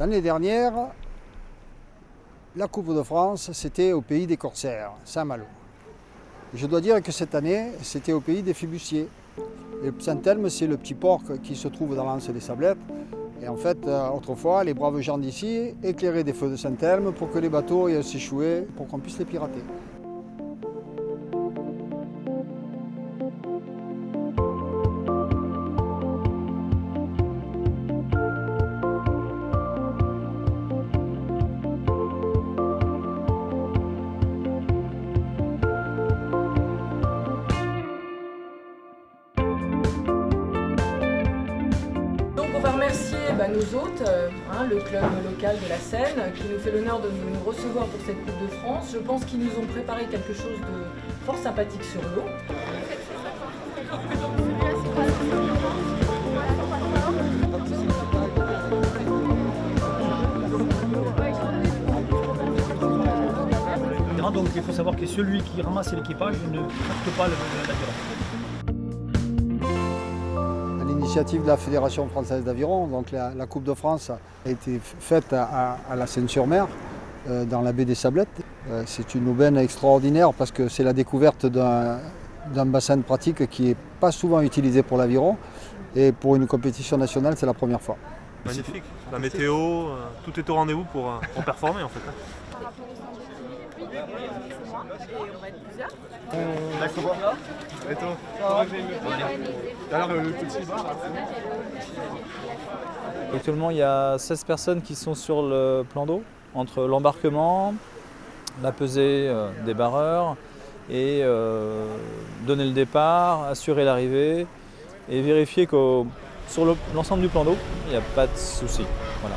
L'année dernière, la Coupe de France, c'était au pays des corsaires, Saint-Malo. Je dois dire que cette année, c'était au pays des Fibustiers. Et Saint-Elme, c'est le petit port qui se trouve dans l'Anse des Sablettes. Et en fait, autrefois, les braves gens d'ici éclairaient des feux de Saint-Elme pour que les bateaux s'échouaient, pour qu'on puisse les pirater. On va remercier nos hôtes, le club local de la Seine, qui nous fait l'honneur de nous recevoir pour cette Coupe de France. Je pense qu'ils nous ont préparé quelque chose de fort sympathique sur l'eau. Donc il faut savoir que celui qui ramasse l'équipage ne capte pas l'aviron. À l'initiative de la Fédération française d'aviron, donc la Coupe de France a été faite à la Seine-sur-Mer, dans la baie des Sablettes. C'est une aubaine extraordinaire parce que c'est la découverte d'un bassin de pratique qui n'est pas souvent utilisé pour l'aviron. Et pour une compétition nationale, c'est la première fois. Magnifique, la météo, tout est au rendez-vous pour performer en fait. D'accord. Et toi? Alors le petit bar. Actuellement, il y a 16 personnes qui sont sur le plan d'eau, entre l'embarquement, la pesée des barreurs et donner le départ, assurer l'arrivée et vérifier que sur l'ensemble du plan d'eau, il n'y a pas de souci. Voilà.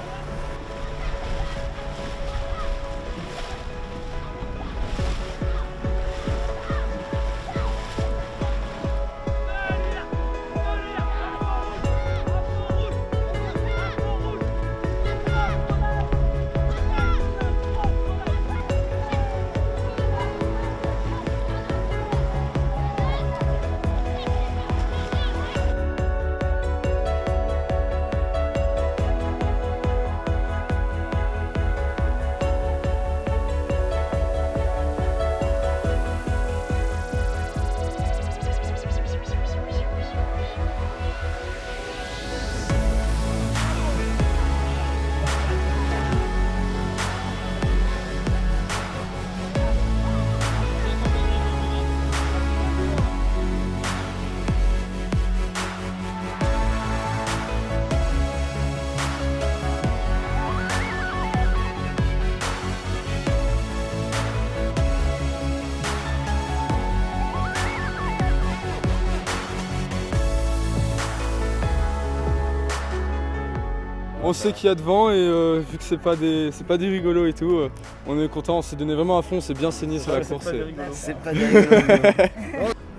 On sait qu'il y a devant et vu que c'est pas des rigolos et tout, on est content, on s'est donné vraiment à fond, on s'est bien saigné sur la course. C'est pas des rigolos.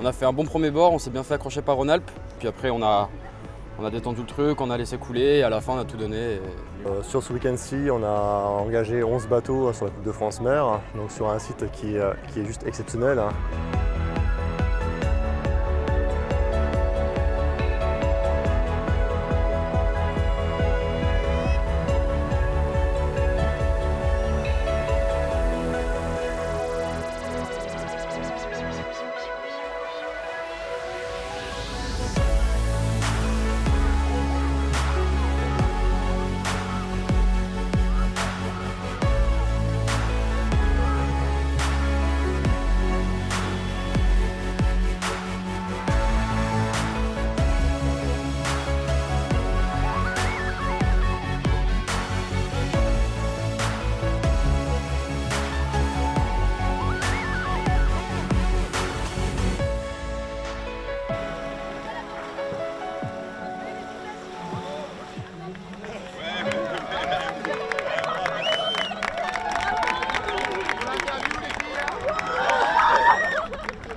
On a fait un bon premier bord, on s'est bien fait accrocher par Rhône-Alpes, puis après on a détendu le truc, on a laissé couler et à la fin on a tout donné. Sur ce week-end-ci, on a engagé 11 bateaux sur la Coupe de France Mer, donc sur un site qui est juste exceptionnel.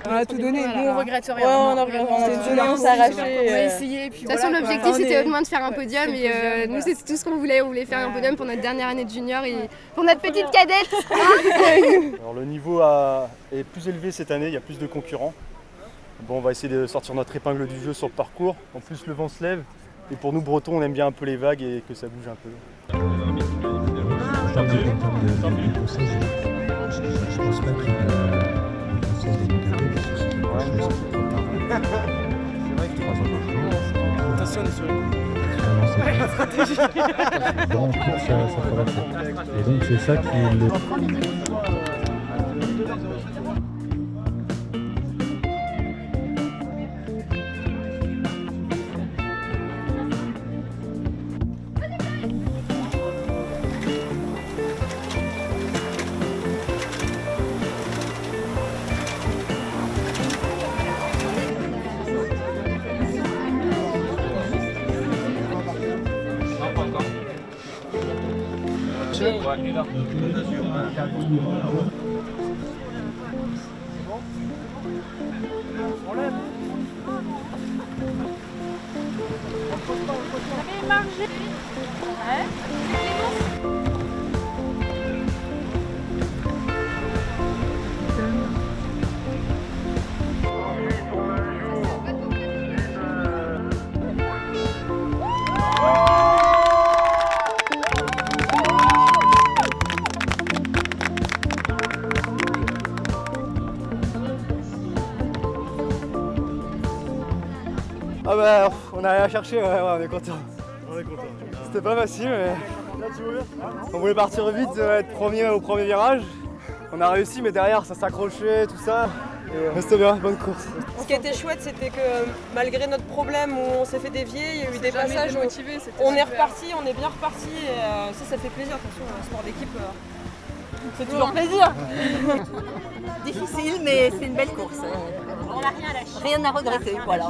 On a tout donné. Nous, on regrette rien. Ouais, on a tout donné, on s'est arraché. On a essayé. De toute façon, l'objectif c'était au moins de faire un podium et nous, c'est tout ce qu'on voulait. On voulait faire un podium pour notre dernière année de junior et pour notre petite cadette. Alors, le niveau est plus élevé cette année, il y a plus de concurrents. Bon, on va essayer de sortir notre épingle du jeu sur le parcours. En plus, le vent se lève. Et pour nous, Bretons, on aime bien un peu les vagues et que ça bouge un peu. est content du process. Je pense pas qu'il y ait un process de notoriété, parce que c'est quelque chose qui est préparé. C'est vrai que 3 ans maintenant. attention, on est sur une La stratégie. Dans en cours, ça progresse. Et donc c'est ça qui est le... Ah bah on a rien à chercher, ouais, on est content. On est content. C'était pas facile mais on voulait partir vite, être premier au premier virage. On a réussi mais derrière ça s'accrochait, tout ça. Mais c'était bien, bonne course. Ce qui était chouette, c'était que malgré notre problème où on s'est fait dévier, il y a eu des passages où on est reparti, on est bien reparti et ça fait plaisir. Attention, un sport d'équipe, c'est toujours plaisir. Difficile mais c'est une belle course. On n'a rien à lâcher. Rien à regretter, voilà.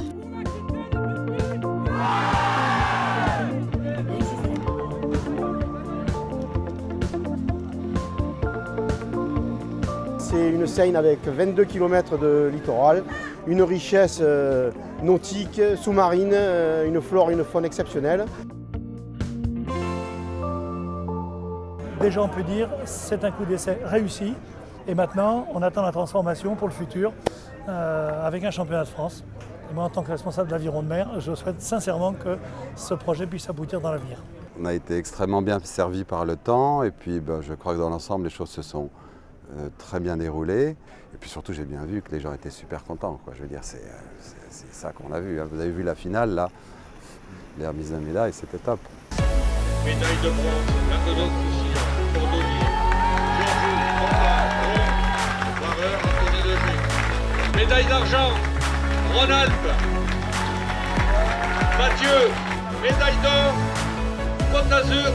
C'est une Seine avec 22 km de littoral, une richesse nautique, sous-marine, une flore et une faune exceptionnelle. Déjà on peut dire c'est un coup d'essai réussi et maintenant on attend la transformation pour le futur avec un championnat de France. Et moi en tant que responsable de l'aviron de mer, je souhaite sincèrement que ce projet puisse aboutir dans l'avenir. On a été extrêmement bien servi par le temps et puis je crois que dans l'ensemble les choses se sont très bien déroulées. Et puis surtout j'ai bien vu que les gens étaient super contents, quoi. Je veux dire c'est ça qu'on a vu. Hein. Vous avez vu la finale là, les remises de médailles, c'était top. Médaille de bronze, Macodon Coussillon, cordonnier, Giorgio, barreur, Anthony Leger. Médaille d'argent, Rhône-Alpes, Mathieu, médaille d'or, Côte d'Azur,